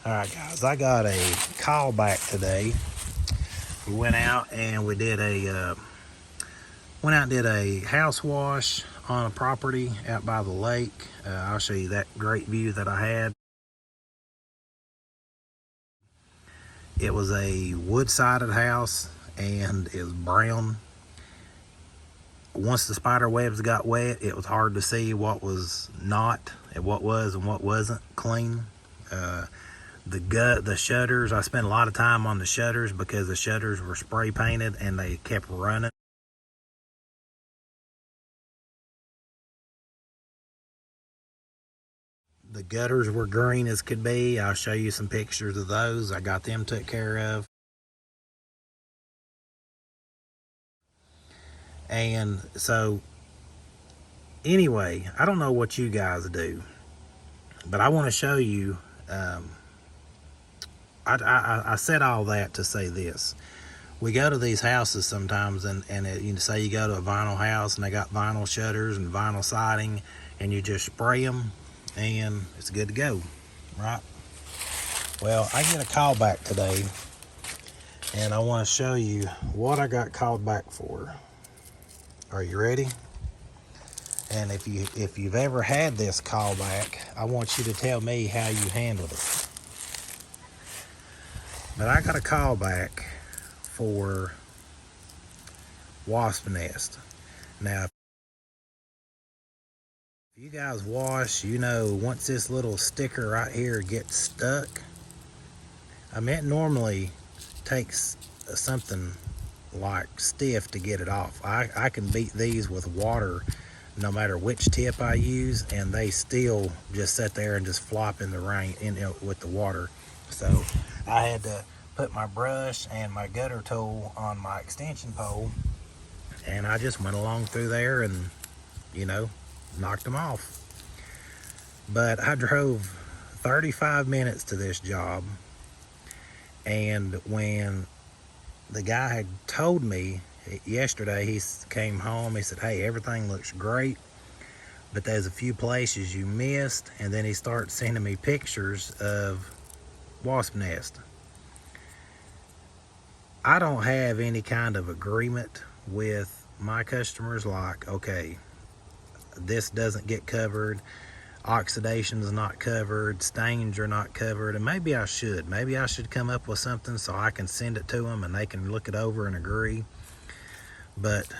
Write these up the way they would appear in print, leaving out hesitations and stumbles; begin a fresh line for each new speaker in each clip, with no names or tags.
Alright guys, I got a call back today. We went out and we did a house wash on a property out by the lake. I'll show you that great view that I had. It was a wood-sided house and it was brown. Once the spider webs got wet, it was hard to see what was not and what was and what wasn't clean. The shutters, I spent a lot of time on the shutters because the shutters were spray painted and they kept running. The gutters were green as could be. I'll show you some pictures of those. I got them took care of. And so, anyway, I don't know what you guys do, but I want to show you. I said all that to say this. We go to these houses sometimes and you say you go to a vinyl house and they got vinyl shutters and vinyl siding and you just spray them and it's good to go, right? Well, I get a call back today and I want to show you what I got called back for. Are you ready? And if you've ever had this call back, I want you to tell me how you handled it. But I got a call back for wasp nest. Now, if you guys wash, you know, once this little sticker right here gets stuck, I mean, it normally takes something like stiff to get it off. I can beat these with water no matter which tip I use, and they still just sit there and just flop in the rain with the water. So I had to put my brush and my gutter tool on my extension pole, and I just went along through there and, you know, knocked them off. But I drove 35 minutes to this job, and when the guy had told me yesterday, he came home, he said, hey, everything looks great, but there's a few places you missed. And then he started sending me pictures of wasp nest. I don't have any kind of agreement with my customers like, okay, this doesn't get covered, oxidation is not covered, stains are not covered. And maybe I should come up with something so I can send it to them and they can look it over and agree. But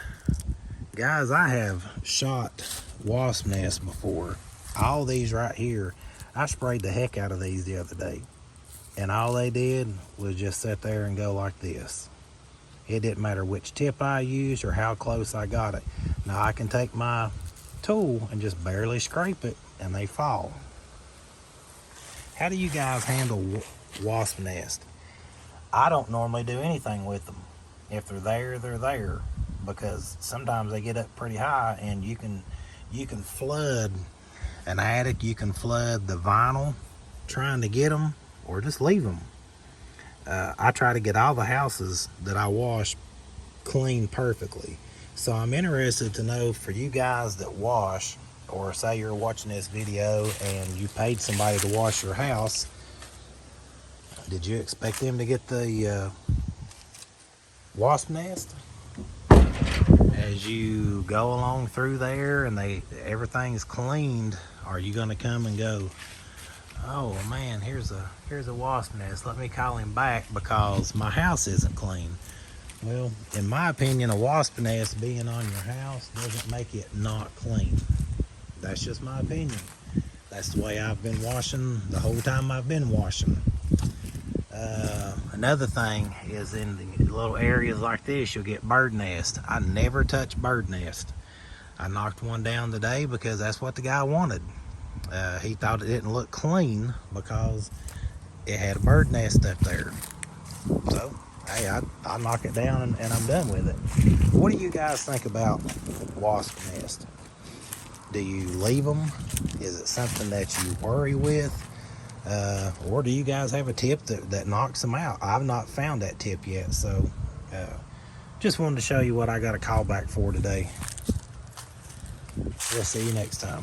guys, I have shot wasp nests before. All these right here, I sprayed the heck out of these the other day, and all they did was just sit there and go like this. It didn't matter which tip I used or how close I got it. Now I can take my tool and just barely scrape it and they fall. How do you guys handle wasp nest? I don't normally do anything with them. If they're there, they're there, because sometimes they get up pretty high and you can flood an attic, you can flood the vinyl trying to get them, or just leave them. I try to get all the houses that I wash clean perfectly. So I'm interested to know, for you guys that wash, or say you're watching this video and you paid somebody to wash your house, did you expect them to get the wasp nest? As you go along through there and everything's cleaned, are you going to come and go, oh man, here's a wasp nest, let me call him back because my house isn't clean? Well, in my opinion, a wasp nest being on your house doesn't make it not clean. That's just my opinion. That's the way I've been washing the whole time I've been washing. Another thing is, in the little areas like this, you'll get bird nest. I never touch bird nest. I knocked one down today because that's what the guy wanted. He thought it didn't look clean because it had a bird nest up there. So, hey, I knock it down and I'm done with it. What do you guys think about wasp nest? Do you leave them? Is it something that you worry with? Or do you guys have a tip that knocks them out? I've not found that tip yet, so just wanted to show you what I got a call back for today. We'll see you next time.